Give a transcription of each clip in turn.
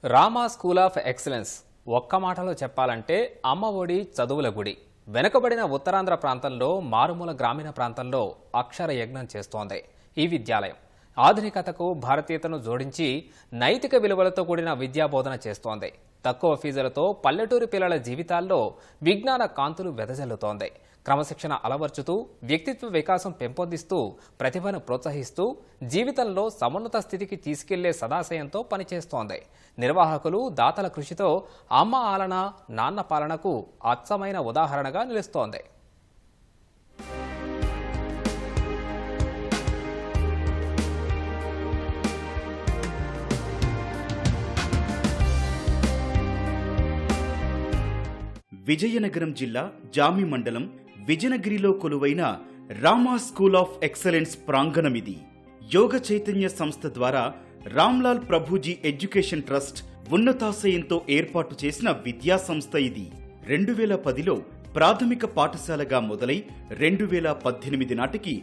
Rama school of excellence ఒక్క మాటలో చెప్పాలంటే అమ్మ ఒడి చదువుల గుడి. వెనుకబడిన ఉత్తరాంధ్ర ప్రాంతంలో మారుమూల గ్రామీణ ప్రాంతంలో అక్షర యజ్ఞం చేస్తోంది ఈ విద్యాలయం. ఆధునికతకు భారతీయతను జోడించి నైతిక విలువలతో కూడిన విద్యాబోధన చేస్తోంది. తక్కువ ఫీజులతో పల్లెటూరి పిల్లల జీవితాల్లో విజ్ఞాన కాంతులు వెదజల్లుతోంది. క్రమశిక్షణ అలవర్చుతూ వ్యక్తిత్వ వికాసం పెంపొందిస్తూ ప్రతిభను ప్రోత్సహిస్తూ జీవితంలో సమున్నత స్థితికి తీసుకెళ్లే సదాశయంతో పనిచేస్తోంది. నిర్వాహకులు దాతల కృషితో అమ్మ ఆలన నాన్న పాలనకు అచ్చమైన ఉదాహరణగా నిలుస్తోంది. విజయనగరం జిల్లా జామి మండలం విజయనగిరిలో కొలువైన రామా స్కూల్ ఆఫ్ ఎక్సలెన్స్ ప్రాంగణమిది. యోగ చైతన్య సంస్థ ద్వారా రామ్లాల్ ప్రభుజీ ఎడ్యుకేషన్ ట్రస్ట్ ఉన్నతాశయంతో ఏర్పాటు చేసిన విద్యా సంస్థ ఇది. 2010లో ప్రాథమిక పాఠశాలగా మొదలై 2018 నాటికి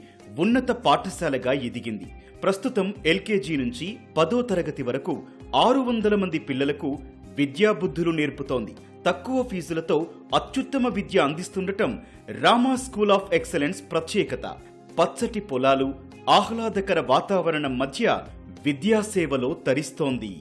ఉన్నత పాఠశాలగా ఎదిగింది. ప్రస్తుతం ఎల్కేజీ నుంచి 10వ తరగతి వరకు 600 మంది పిల్లలకు విద్యాబుద్ధులు నేర్పుతోంది. తక్కువ ఫీజులతో అత్యుత్తమ విద్య అందిస్తుండటం రామా స్కూల్ ఆఫ్ ఎక్సలెన్స్ ప్రత్యేకత. పచ్చటి పొలాలు, ఆహ్లాదకర వాతావరణం మధ్య విద్యాసేవలో తరిస్తోంది.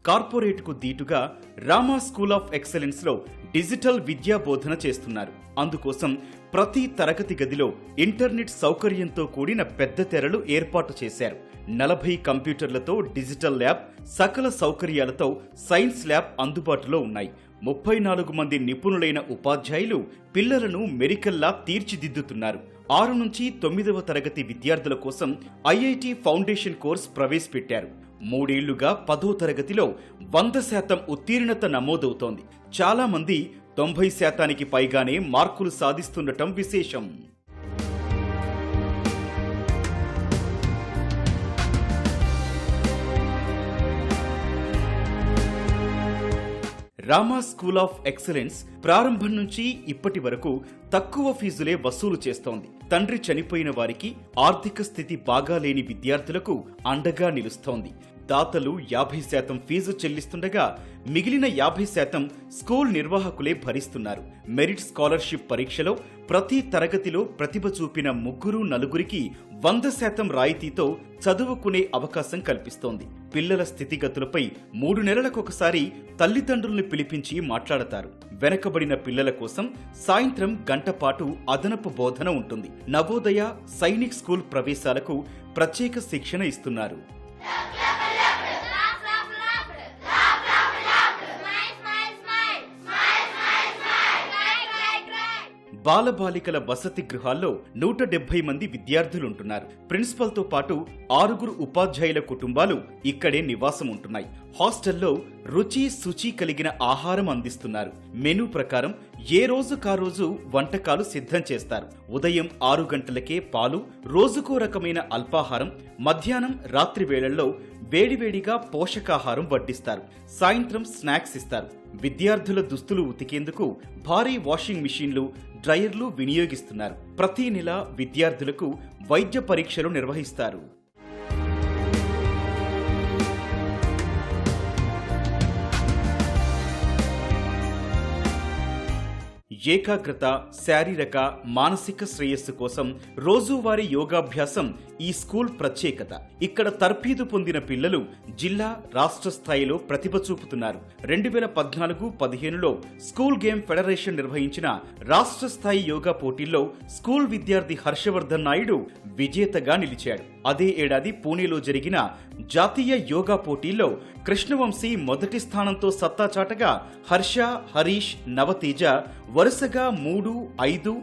కార్పొరేట్కు దీటుగా రామా స్కూల్ ఆఫ్ ఎక్సలెన్స్ లో డిజిటల్ విద్యా బోధన చేస్తున్నారు. అందుకోసం ప్రతి తరగతి గదిలో ఇంటర్నెట్ సౌకర్యంతో కూడిన పెద్ద తెరలు ఏర్పాటు చేశారు. 40 కంప్యూటర్లతో డిజిటల్ ల్యాబ్, సకల సౌకర్యాలతో సైన్స్ ల్యాబ్ అందుబాటులో ఉన్నాయి. 34 మంది నిపుణులైన ఉపాధ్యాయులు పిల్లలను మెరికల్లా తీర్చిదిద్దుతున్నారు. 6 నుంచి 9వ తరగతి విద్యార్థుల కోసం ఐఐటి ఫౌండేషన్ కోర్స్ ప్రవేశపెట్టారు. 3 ఏళ్లుగా 10వ తరగతిలో 100% ఉత్తీర్ణత నమోదవుతోంది. చాలా మంది 90% పైగానే మార్కులు సాధిస్తుండటం విశేషం. రామా స్కూల్ ఆఫ్ ఎక్సలెన్స్ ప్రారంభం నుంచి ఇప్పటి వరకు తక్కువ ఫీజులే వసూలు చేస్తోంది. తండ్రి చనిపోయిన వారికి ఆర్థిక స్థితి బాగాలేని విద్యార్థులకు అండగా నిలుస్తోంది. దాతలు 50% ఫీజు చెల్లిస్తుండగా మిగిలిన 50% స్కూల్ నిర్వాహకులే భరిస్తున్నారు. మెరిట్ స్కాలర్షిప్ పరీక్షలో ప్రతి తరగతిలో ప్రతిభ చూపిన 3-4కి 100% రాయితీతో చదువుకునే అవకాశం కల్పిస్తోంది. పిల్లల స్థితిగతులపై 3 నెలలకొకసారి తల్లిదండ్రుల్ని పిలిపించి మాట్లాడతారు. వెనకబడిన పిల్లల కోసం సాయంత్రం గంట పాటు అదనపు బోధన ఉంటుంది. నవోదయ, సైనిక్ స్కూల్ ప్రవేశాలకు ప్రత్యేక శిక్షణ ఇస్తున్నారు. బాలబాలికల వసతి గృహాల్లో 170 మంది విద్యార్థులుంటున్నారు. ప్రిన్సిపల్ తో పాటు 6 ఉపాధ్యాయుల కుటుంబాలు ఇక్కడే నివాసం ఉంటున్నాయి. హాస్టల్లో రుచి శుచి కలిగిన ఆహారం అందిస్తున్నారు. మెనూ ప్రకారం ఏ రోజుకారోజు వంటకాలు సిద్ధం చేస్తారు. ఉదయం 6 గంటలకే పాలు, రోజుకో రకమైన అల్పాహారం, మధ్యాహ్నం రాత్రి వేళల్లో వేడివేడిగా పోషకాహారం వడ్డిస్తారు. సాయంత్రం స్నాక్స్ ఇస్తారు. విద్యార్థుల దుస్తులు ఉతికేందుకు భారీ వాషింగ్ మిషన్లు, డ్రైయర్లు వినియోగిస్తున్నారు. ప్రతి నెల విద్యార్థులకు వైద్య పరీక్షలు నిర్వహిస్తారు. ఏకాగ్రత, శారీరక, మానసిక శ్రేయస్సు కోసం రోజువారీ యోగాభ్యాసం ఈ స్కూల్ ప్రత్యేకత. ఇక్కడ తర్ఫీదు పొందిన పిల్లలు జిల్లా, రాష్ట్ర స్థాయిలో ప్రతిభ చూపుతున్నారు. 2014-15లో స్కూల్ గేమ్ ఫెడరేషన్ నిర్వహించిన రాష్ట్ర స్థాయి యోగా పోటీల్లో స్కూల్ విద్యార్థి హర్షవర్ధన్ నాయుడు విజేతగా నిలిచాడు. అదే ఏడాది పూణేలో జరిగిన జాతీయ యోగా పోటీల్లో కృష్ణవంశీ మొదటి స్థానంతో సత్తా చాటగా హర్ష, హరీష్, నవతేజ వరుసగా 3, 5,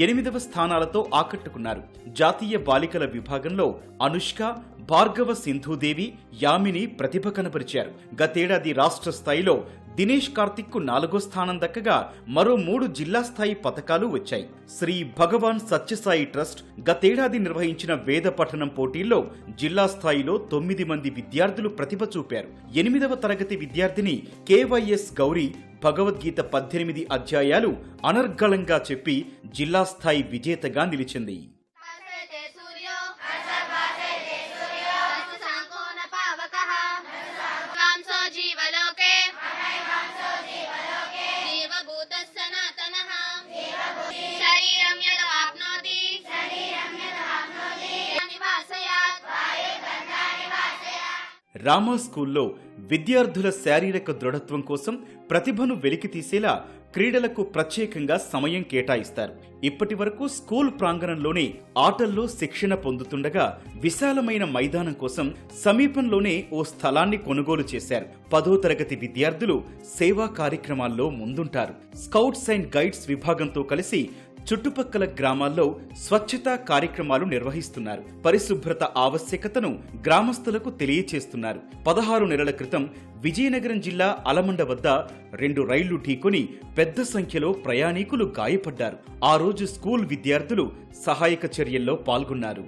8వ స్థానాలతో ఆకట్టుకున్నారు. జాతీయ బాలికల విభాగంలో అనుష్క, భార్గవ సింధుదేవి, యామిని ప్రతిభ కనబరిచారు. గతేడాది రాష్ట్ర స్థాయిలో దినేష్ కార్తిక్ కు 4వ స్థానం దక్కగా మరో 3 జిల్లా స్థాయి పతకాలు వచ్చాయి. శ్రీ భగవాన్ సత్యసాయి ట్రస్ట్ గతేడాది నిర్వహించిన వేద పఠనం పోటీల్లో జిల్లా స్థాయిలో 9 మంది విద్యార్థులు ప్రతిభ చూపారు. 8వ తరగతి విద్యార్థిని KYS గౌరీ భగవద్గీత 18 అధ్యాయాలు అనర్గళంగా చెప్పి జిల్లా స్థాయి విజేతగా నిలిచింది. రామా స్కూల్లో విద్యార్థుల శారీరక దృఢత్వం కోసం ప్రతిభను వెలికితీసేలా క్రీడలకు ప్రత్యేకంగా సమయం కేటాయిస్తారు. ఇప్పటి వరకు స్కూల్ ప్రాంగణంలోనే ఆటల్లో శిక్షణ పొందుతుండగా విశాలమైన మైదానం కోసం సమీపంలోనే ఓ స్థలాన్ని కొనుగోలు చేశారు. 10వ తరగతి విద్యార్థులు సేవా కార్యక్రమాల్లో ముందుంటారు. స్కౌట్స్ అండ్ గైడ్స్ విభాగంతో కలిసి చుట్టుపక్కల గ్రామాల్లో స్వచ్ఛతా కార్యక్రమాలు నిర్వహిస్తున్నారు. పరిశుభ్రత ఆవశ్యకతను గ్రామస్తులకు తెలియచేస్తున్నారు. 16 నెలల క్రితం విజయనగరం జిల్లా అలమండ వద్ద 2 రైళ్లు ఢీకొని పెద్ద సంఖ్యలో ప్రయాణికులు గాయపడ్డారు. ఆ రోజు స్కూల్ విద్యార్థులు సహాయక చర్యల్లో పాల్గొన్నారు.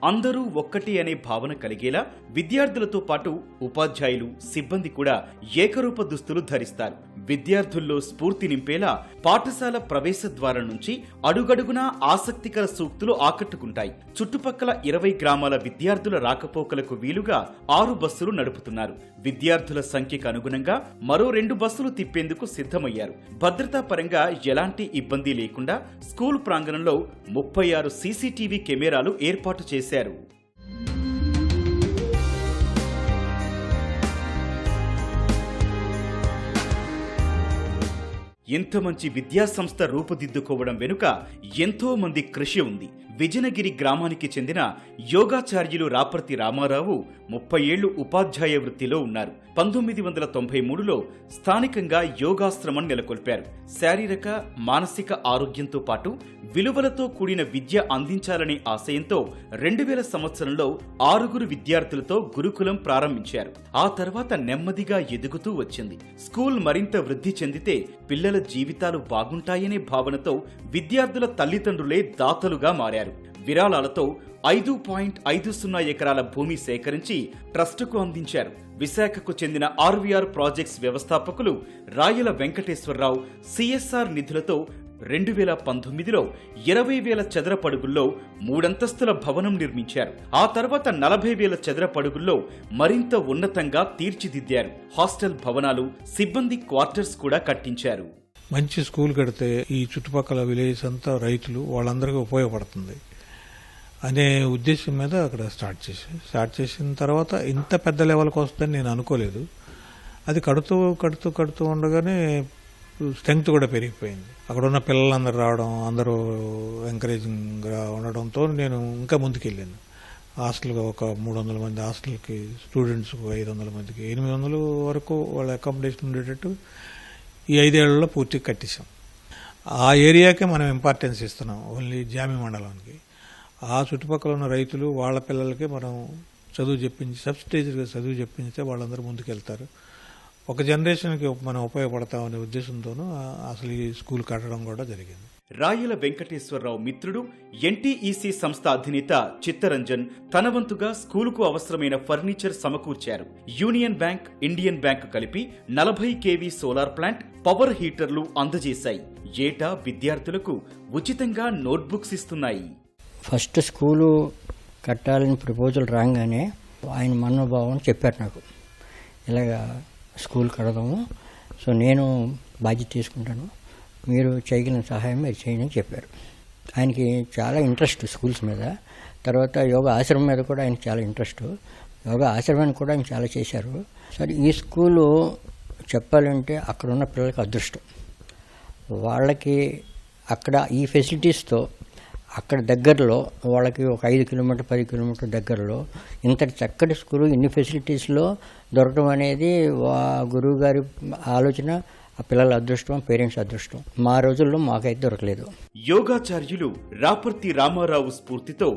అందరూ ఒక్కటి అనే భావన కలిగేలా విద్యార్థులతో పాటు ఉపాధ్యాయులు, సిబ్బంది కూడా ఏకరూప దుస్తులు ధరిస్తారు. విద్యార్థుల్లో స్ఫూర్తి నింపేలా పాఠశాల ప్రవేశ ద్వారం నుంచి అడుగడుగునా ఆసక్తికర సూక్తులు ఆకట్టుకుంటాయి. చుట్టుపక్కల 20 గ్రామాల విద్యార్థుల రాకపోకలకు వీలుగా 6 బస్సులు నడుపుతున్నారు. విద్యార్థుల సంఖ్యకు అనుగుణంగా మరో 2 బస్సులు తిప్పేందుకు సిద్ధమయ్యారు. భద్రతా పరంగా ఎలాంటి ఇబ్బంది లేకుండా స్కూల్ ప్రాంగణంలో 36 CCTV కెమెరాలు ఏర్పాటు చేశారు. ఇంత మంచి విద్యాసంస్థ రూపుదిద్దుకోవడం వెనుక ఎంతో మంది కృషి ఉంది. విజయనగిరి గ్రామానికి చెందిన యోగాచార్యులు రాపర్తి రామారావు 30 ఏళ్లు ఉపాధ్యాయ వృత్తిలో ఉన్నారు. 1993లో స్థానికంగా యోగాశ్రమం నెలకొల్పారు. శారీరక, మానసిక ఆరోగ్యంతో పాటు విలువలతో కూడిన విద్య అందించాలనే ఆశయంతో 2000 సంవత్సరంలో 6 విద్యార్థులతో గురుకులం ప్రారంభించారు. ఆ తర్వాత నెమ్మదిగా ఎదుగుతూ వచ్చింది. స్కూల్ మరింత వృద్ధి చెందితే పిల్లల జీవితాలు బాగుంటాయనే భావనతో విద్యార్థుల తల్లిదండ్రులే దాతలుగా మారారు. విరాళాలతో 5.50 ఎకరాల భూమి సేకరించి ట్రస్టుకు అందించారు. విశాఖకు చెందిన RVR ప్రాజెక్ట్స్ వ్యవస్థాపకులు రాయల వెంకటేశ్వరరావు CSR నిధులతో 2019లో 20,000 చదరపడుగుల్లో 3 అంతస్తుల భవనం నిర్మించారు. ఆ తర్వాత 40,000 చదరపడుగుల్లో మరింత ఉన్నతంగా తీర్చిదిద్దారు. హాస్టల్ భవనాలు, సిబ్బంది క్వార్టర్స్ కూడా కట్టించారు. మంచి స్కూల్ కడితే ఈ చుట్టుపక్కల విలేజ్ అంతా రైతులు వాళ్ళందరికీ ఉపయోగపడుతుంది అనే ఉద్దేశం మీద అక్కడ స్టార్ట్ చేసిన తర్వాత ఇంత పెద్ద లెవెల్కి వస్తుందని నేను అనుకోలేదు. అది కడుతూ ఉండగానే స్ట్రెంగ్త్ కూడా పెరిగిపోయింది. అక్కడ ఉన్న పిల్లలందరూ రావడం, అందరూ ఎంకరేజింగ్గా ఉండడంతో నేను ఇంకా ముందుకెళ్ళాను. హాస్టల్గా ఒక 300 మంది హాస్టల్కి, స్టూడెంట్స్ 500 మందికి, 800 వరకు వాళ్ళ అకామిడేషన్ ఉండేటట్టు ఈ 5 ఏళ్లలో పూర్తిగా కట్టేశాం. ఆ ఏరియాకే మనం ఇంపార్టెన్స్ ఇస్తున్నాం, ఓన్లీ జామి మండలానికి. ఆ చుట్టుపక్కల ఉన్న రైతులు వాళ్ళ పిల్లలకి మనం చదువు చెప్పించి, సబ్సిడైజ్గా చదువు చెప్పించితే వాళ్ళందరూ ముందుకెళ్తారు. ఒక జనరేషన్కి మనం ఉపయోగపడతామనే ఉద్దేశంతోనూ అసలు ఈ స్కూల్ కట్టడం కూడా జరిగింది. రాయల వెంకటేశ్వరరావు మిత్రుడు NTEC సంస్థ అధినేత చిత్తరంజన్ తన వంతుగా స్కూలుకు అవసరమైన ఫర్నిచర్ సమకూర్చారు. యూనియన్ బ్యాంక్, ఇండియన్ బ్యాంక్ కలిపి 40 kV సోలార్ ప్లాంట్, పవర్ హీటర్లు అందజేశాయి. ఏటా విద్యార్థులకు ఉచితంగా నోట్బుక్స్ ఇస్తున్నాయి. ఫస్ట్ స్కూలు కట్టాలని ప్రపోజల్ రాగానే ఆయన మనోభావం చెప్పారు నాకు, ఇలాగా స్కూల్ కడదాము, సో నేను బాధ్యత తీసుకుంటాను, మీరు చేయగలిగిన సహాయం మీరు చేయండి అని చెప్పారు. ఆయనకి చాలా ఇంట్రెస్ట్ స్కూల్స్ మీద. తర్వాత యోగా ఆశ్రమం మీద కూడా ఆయనకి చాలా ఇంట్రెస్ట్. యోగా ఆశ్రమాన్ని కూడా ఆయన చాలా చేశారు. సరే, ఈ స్కూలు చెప్పాలంటే అక్కడ ఉన్న పిల్లలకి అదృష్టం. వాళ్ళకి అక్కడ ఈ ఫెసిలిటీస్తో అక్కడ దగ్గరలో వాళ్ళకి ఒక 5 కిలోమీటర్ 10 కిలోమీటర్ దగ్గరలో ఇంతటి చక్కటి స్కూలు ఇన్ని ఫెసిలిటీస్లో దొరకడం అనేది గురువు గారి ఆలోచన, ఆ పిల్లల అదృష్టం, పేరెంట్స్ అదృష్టం. మా రోజుల్లో మాకైతే దొరకలేదు. యోగాచార్యులు రాపర్తి రామారావు స్ఫూర్తితో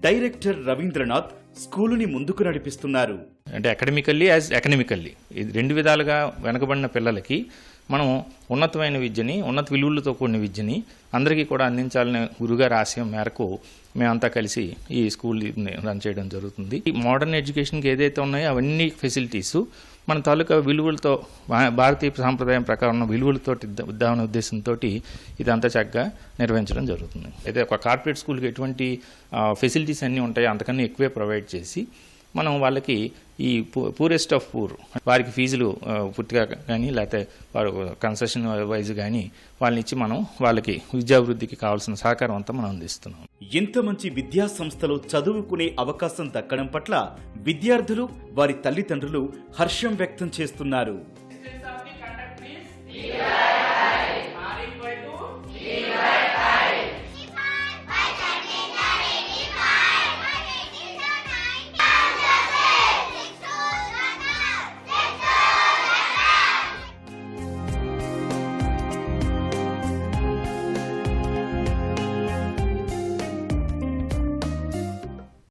డైరెక్టర్ రవీంద్రనాథ్ స్కూలుని ముందుకు నడిపిస్తున్నారు. అంటే అకాడమికల్లీ యాజ్ ఎకనమికల్లీ ఇది 2 విధాలుగా వెనకబడిన పిల్లలకి మనం ఉన్నతమైన విద్యని, ఉన్నత విలువలతో కూడిన విద్యని అందరికీ కూడా అందించాలనే గురుగారి ఆశయం మేరకు మేమంతా కలిసి ఈ స్కూల్ రన్ చేయడం జరుగుతుంది. ఈ మోడర్న్ ఎడ్యుకేషన్కి ఏదైతే ఉన్నాయో అవన్నీ ఫెసిలిటీస్ మన తాలూకా విలువలతో, భారతీయ సాంప్రదాయం ప్రకారం ఉన్న విలువలతో ఇద్దామనే ఉద్దేశంతో ఇదంతా చక్కగా నిర్వహించడం జరుగుతుంది. అయితే ఒక కార్పొరేట్ స్కూల్కి ఎటువంటి ఫెసిలిటీస్ అన్నీ ఉంటాయో అంతకన్నా ఎక్కువే ప్రొవైడ్ చేసి మనం వాళ్ళకి ఈ పూరెస్ట్ ఆఫ్ పూర్ వారికి ఫీజులు పూర్తిగా కానీ లేకపోతే వారు కన్సెషన్ వైజ్ కానీ వాళ్ళని ఇచ్చి మనం వాళ్ళకి విద్యాభివృద్ధికి కావాల్సిన సహకారం అంతా మనం అందిస్తున్నాం. ఇంత మంచి విద్యా సంస్థలో చదువుకునే అవకాశం దక్కడం పట్ల విద్యార్థులు, వారి తల్లిదండ్రులు హర్షం వ్యక్తం చేస్తున్నారు.